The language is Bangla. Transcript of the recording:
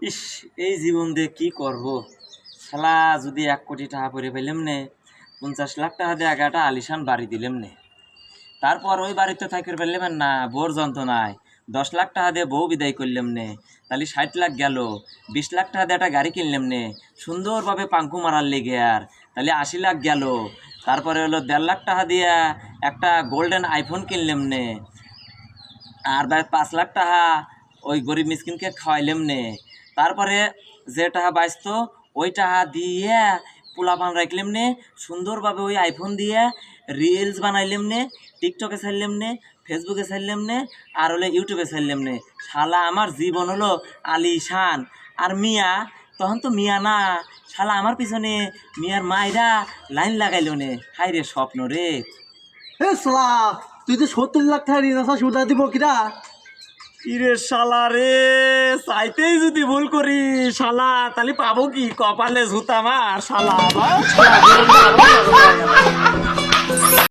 ইস, এই জীবন দিয়ে কি করব। শালা যদি 1 কোটি টাকা পরে পেলাম নে, 50 লাখ টাকা দিয়ে একটা আলিশান বাড়ি দিলাম নে, তারপর ওই বাড়িতে থাকতে পারলাম না, বোর যন্ত্রণায় 10 লাখ টাকা দিয়ে বউ বিদায় করলাম নে, তাহলে 60 লাখ গেল। 20 লাখ টাকা দিয়ে একটা গাড়ি কিনলাম নে সুন্দরভাবে পাঙ্কু মারার লেগে, আর তাহলে 80 লাখ গেল। তারপরে হলো 1.5 লাখ টাকা দিয়ে একটা গোল্ডেন আইফোন কিনলাম নে, আর ভাই 5 লাখ টাকা ওই গরিব মিসকিনকে খাওয়াইলাম নে। তারপরে যে টাকা বাঁচতো ওই টাকা দিয়ে পোলাপান রাখলাম নে, সুন্দরভাবে ওই আইফোন দিয়ে রিলস বানাইলাম নে, টিকটকে ছাড়লাম নে, ফেসবুকে ছাড়লাম নে, আর হলো ইউটিউবে ছাড়লাম নে। শালা আমার জীবন হলো আলিশান। আর মিয়া, তখন তো মিয়া না, শালা আমার পিছনে মিয়ার মাইরা লাইন লাগাইলো নে। হাই রে স্বপ্ন রে। হে সালা, তুই তো 70 লাখ টাকা ঋণ আসা সুদা দিব কিরা? ইরে শালা রে, চাইতেই যদি ভুল করি শালা, তাহলে পাবো কি? কপালে জুতা মার শালা আবার।